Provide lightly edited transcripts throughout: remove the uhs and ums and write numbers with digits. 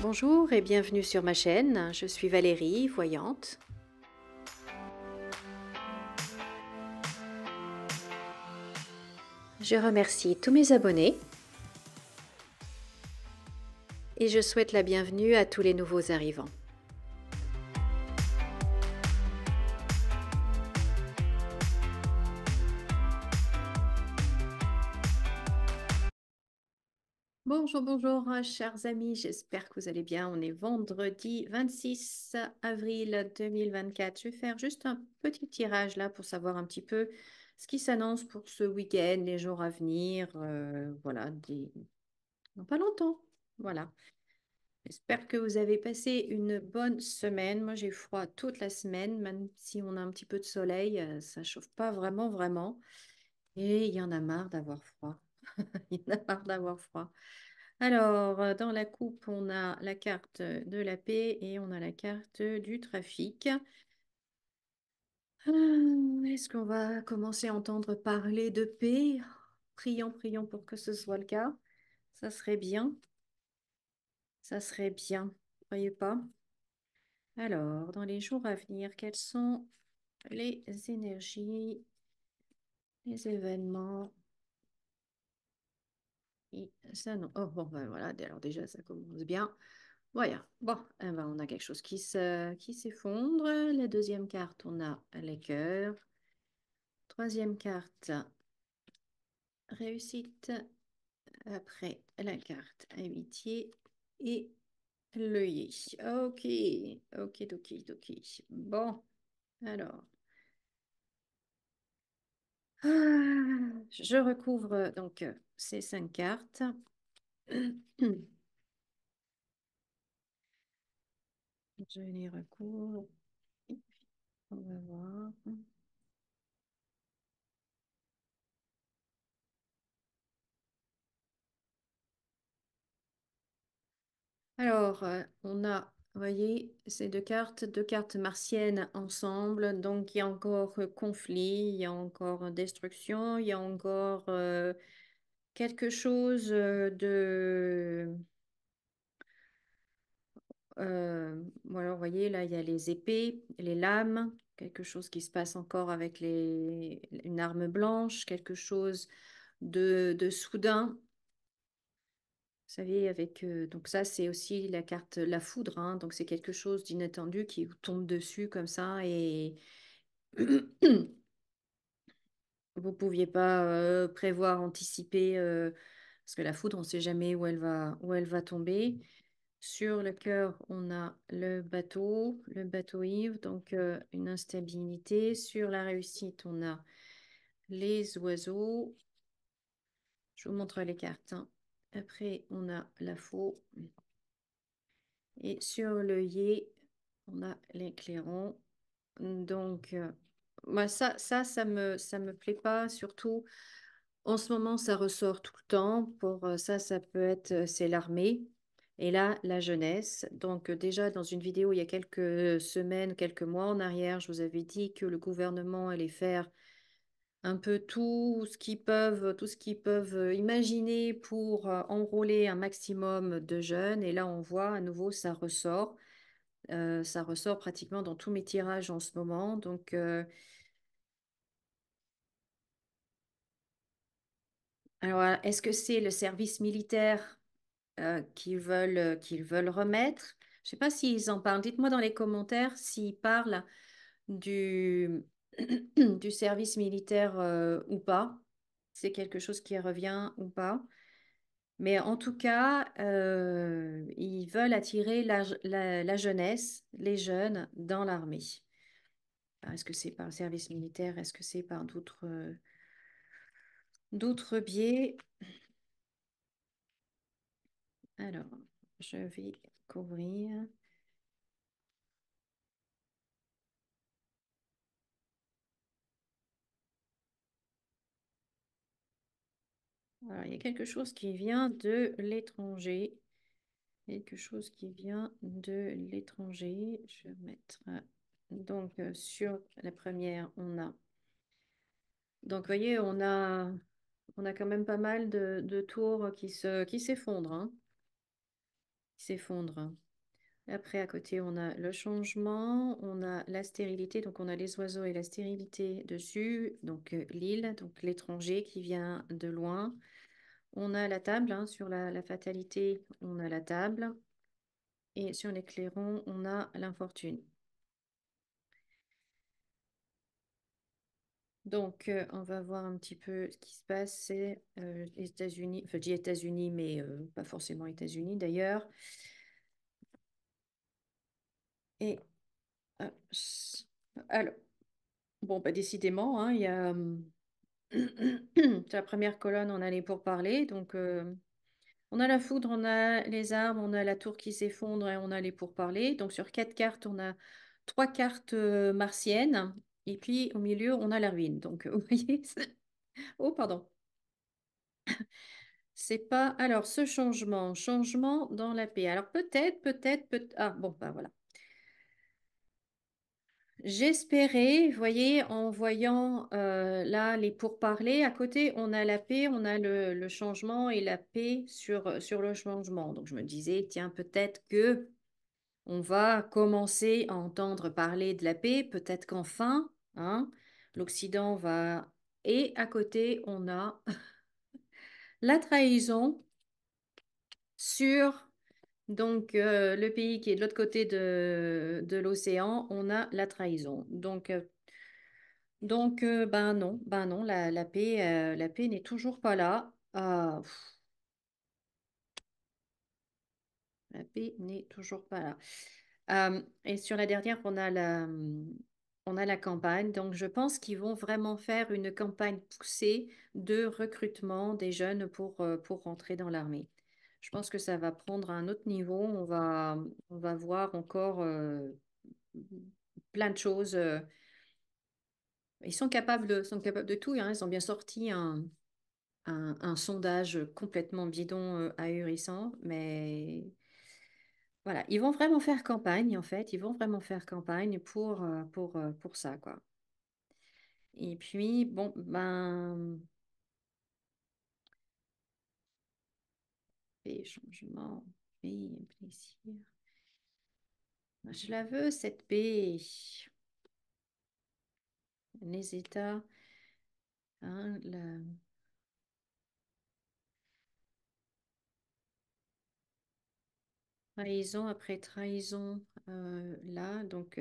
Bonjour et bienvenue sur ma chaîne, je suis Valérie, voyante. Je remercie tous mes abonnés et je souhaite la bienvenue à tous les nouveaux arrivants. Bonjour, bonjour, chers amis, j'espère que vous allez bien. On est vendredi 26 avril 2024. Je vais faire juste un petit tirage là pour savoir un petit peu ce qui s'annonce pour ce week-end, les jours à venir. Voilà, dans pas longtemps. Voilà. J'espère que vous avez passé une bonne semaine. Moi, j'ai eu froid toute la semaine, même si on a un petit peu de soleil, ça chauffe pas vraiment, vraiment. Et il y en a marre d'avoir froid. Il y en a marre d'avoir froid. Alors, dans la coupe, on a la carte de la paix et on a la carte du trafic. Est-ce qu'on va commencer à entendre parler de paix? Prions, prions pour que ce soit le cas. Ça serait bien. Ça serait bien. Croyez pas? Alors, dans les jours à venir, quelles sont les énergies, les événements ça non. Oh, bon, ben voilà, alors déjà, ça commence bien. Voilà. Bon, eh ben, on a quelque chose qui s'effondre. La deuxième carte, on a les cœurs. Troisième carte, réussite. Après, la carte amitié et l'œillet. Ok, ok, ok, ok. Bon, alors. Je recouvre donc ces cinq cartes. Je les recouvre. On va voir. Alors, on a, vous voyez, ces deux cartes martiennes ensemble. Donc, il y a encore conflit, il y a encore destruction, il y a encore quelque chose voilà, vous voyez, là, il y a les épées, les lames, quelque chose qui se passe encore avec une arme blanche, quelque chose de soudain. Vous savez, avec donc ça, c'est aussi la carte la foudre, hein, donc c'est quelque chose d'inattendu qui vous tombe dessus comme ça et vous pouviez pas prévoir, anticiper, parce que la foudre, on ne sait jamais où elle va tomber. Sur le cœur, on a le bateau ivre, donc une instabilité. Sur la réussite, on a les oiseaux. Je vous montre les cartes, hein. Après, on a la faux. Et sur l'œillet, on a l'éclairant. Donc, moi, ça me plaît pas. Surtout, en ce moment, ça ressort tout le temps. Pour ça, ça peut être, c'est l'armée. Et là, la jeunesse. Donc, déjà, dans une vidéo, il y a quelques semaines, quelques mois en arrière, je vous avais dit que le gouvernement allait faire un peu tout ce qu'ils peuvent imaginer pour enrôler un maximum de jeunes. Et là, on voit à nouveau, ça ressort. Ça ressort pratiquement dans tous mes tirages en ce moment. Donc, alors, est-ce que c'est le service militaire qu'ils veulent remettre? Je ne sais pas s'ils en parlent. Dites-moi dans les commentaires s'ils parlent du, du service militaire ou pas. C'est quelque chose qui revient ou pas. Mais en tout cas, ils veulent attirer la jeunesse, les jeunes, dans l'armée. Alors, est-ce que c'est par le service militaire? Est-ce que c'est par d'autres biais? Alors, je vais couvrir. Alors, il y a quelque chose qui vient de l'étranger. Quelque chose qui vient de l'étranger. Je vais mettre donc sur la première, on a. Donc, vous voyez, on a quand même pas mal de tours qui s'effondrent, hein. qui s'effondre. Après, à côté, on a le changement, on a la stérilité, donc on a les oiseaux et la stérilité dessus, donc l'île, donc l'étranger qui vient de loin. On a la table, hein, sur la fatalité, on a la table, et sur les clairons, on a l'infortune. Donc, on va voir un petit peu ce qui se passe. C'est les États-Unis, enfin, je dis États-Unis, mais pas forcément États-Unis d'ailleurs. Et euh, alors, bon, bah, décidément, hein, il y a sur la première colonne, on a les pourparlers. Donc, on a la foudre, on a les arbres, on a la tour qui s'effondre et on a les pourparlers. Donc, sur 4 cartes, on a 3 cartes martiennes. Et puis, au milieu, on a la ruine. Donc, vous voyez, oh, pardon. C'est pas. Alors, ce changement dans la paix. Alors, Ah, bon, bah voilà. J'espérais, vous voyez, en voyant là les pourparlers, à côté, on a la paix, on a le changement et la paix sur le changement. Donc, je me disais, tiens, peut-être que on va commencer à entendre parler de la paix, peut-être qu'enfin, hein, l'Occident va. Et à côté, on a la trahison sur. Donc, le pays qui est de l'autre côté de l'océan, on a la trahison. Ben non, la paix n'est toujours pas là. La paix n'est toujours pas là. Et sur la dernière, on a la campagne. Donc, je pense qu'ils vont vraiment faire une campagne poussée de recrutement des jeunes pour rentrer dans l'armée. Je pense que ça va prendre un autre niveau. On va voir encore plein de choses. Ils sont capables de tout, hein. Ils ont bien sorti un sondage complètement bidon, ahurissant, mais voilà, ils vont vraiment faire campagne, en fait. Ils vont vraiment faire campagne pour ça, quoi. Et puis, bon, ben, paix, changement, paix, plaisir. Je la veux, cette paix. Les États, hein, trahison après trahison, là, donc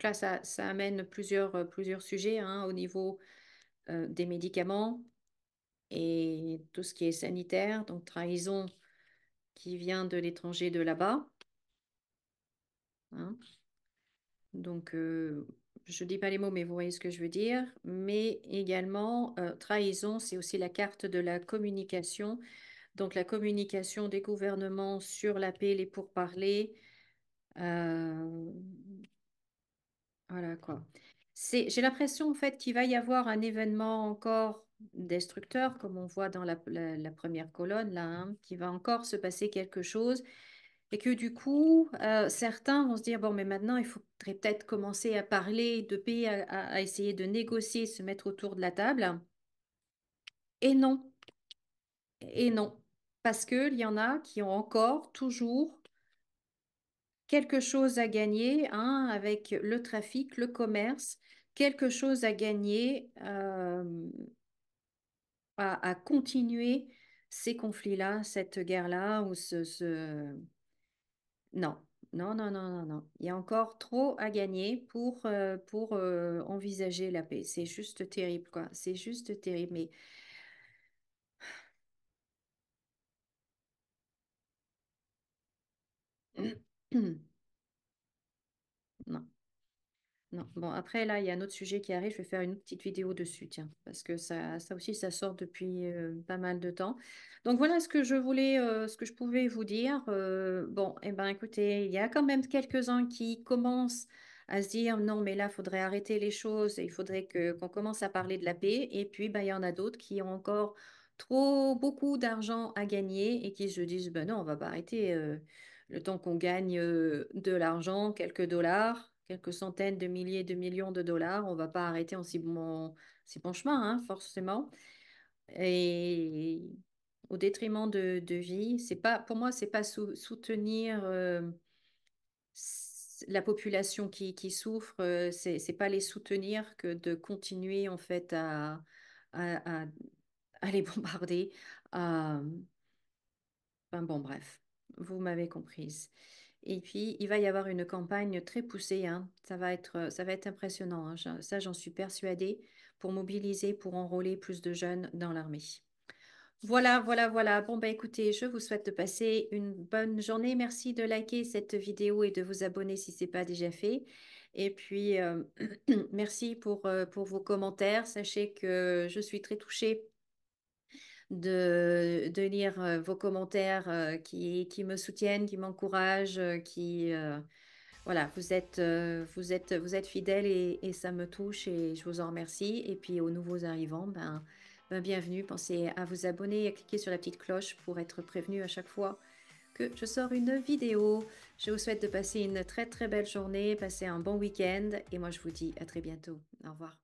là, ça amène plusieurs sujets, hein, au niveau des médicaments et tout ce qui est sanitaire. Donc, trahison qui vient de l'étranger de là-bas, hein. Donc, je ne dis pas les mots, mais vous voyez ce que je veux dire. Mais également, trahison, c'est aussi la carte de la communication. Donc, la communication des gouvernements sur la paix, les pourparlers. euh, Voilà quoi. J'ai l'impression en fait qu'il va y avoir un événement encore destructeur, comme on voit dans la première colonne là, hein, qu'il va encore se passer quelque chose et que du coup, certains vont se dire, bon, mais maintenant, il faudrait peut-être commencer à parler de paix, à essayer de négocier, se mettre autour de la table. Et non, et non, parce qu'il y en a qui ont encore, toujours, quelque chose à gagner, hein, avec le trafic, le commerce, quelque chose à gagner à continuer ces conflits-là, cette guerre-là, ou Non, non, non, non, non, non. Il y a encore trop à gagner pour envisager la paix. C'est juste terrible, quoi. C'est juste terrible, mais non. Non. Bon, après, là, il y a un autre sujet qui arrive. Je vais faire une petite vidéo dessus, tiens, parce que ça aussi, ça sort depuis pas mal de temps. Donc, voilà ce que je voulais, ce que je pouvais vous dire. Bon, eh ben, écoutez, il y a quand même quelques-uns qui commencent à se dire, non, mais là, il faudrait arrêter les choses. Il faudrait qu'on commence à parler de la paix. Et puis, ben, il y en a d'autres qui ont encore beaucoup d'argent à gagner et qui se disent, ben non, on va pas arrêter. Le temps qu'on gagne de l'argent, quelques dollars, quelques centaines de milliers de millions de dollars, on ne va pas arrêter en si bon chemin, hein, forcément. Et au détriment de vie. C'est pas, pour moi, c'est pas soutenir la population qui souffre, c'est pas les soutenir que de continuer en fait à, à les bombarder. à- Enfin bon, bref, vous m'avez comprise. Et puis, il va y avoir une campagne très poussée, hein. Ça va être impressionnant, hein. Ça, j'en suis persuadée, pour mobiliser, pour enrôler plus de jeunes dans l'armée. Voilà, voilà, voilà. Bon, bah écoutez, je vous souhaite de passer une bonne journée. Merci de liker cette vidéo et de vous abonner si ce n'est pas déjà fait. Et puis, merci pour vos commentaires. Sachez que je suis très touchée de lire vos commentaires qui me soutiennent, qui m'encouragent, voilà, vous êtes fidèles et ça me touche et je vous en remercie. Et puis aux nouveaux arrivants, bienvenue. Pensez à vous abonner et à cliquer sur la petite cloche pour être prévenu à chaque fois que je sors une vidéo. Je vous souhaite de passer une très très belle journée, passer un bon week-end et moi je vous dis à très bientôt. Au revoir.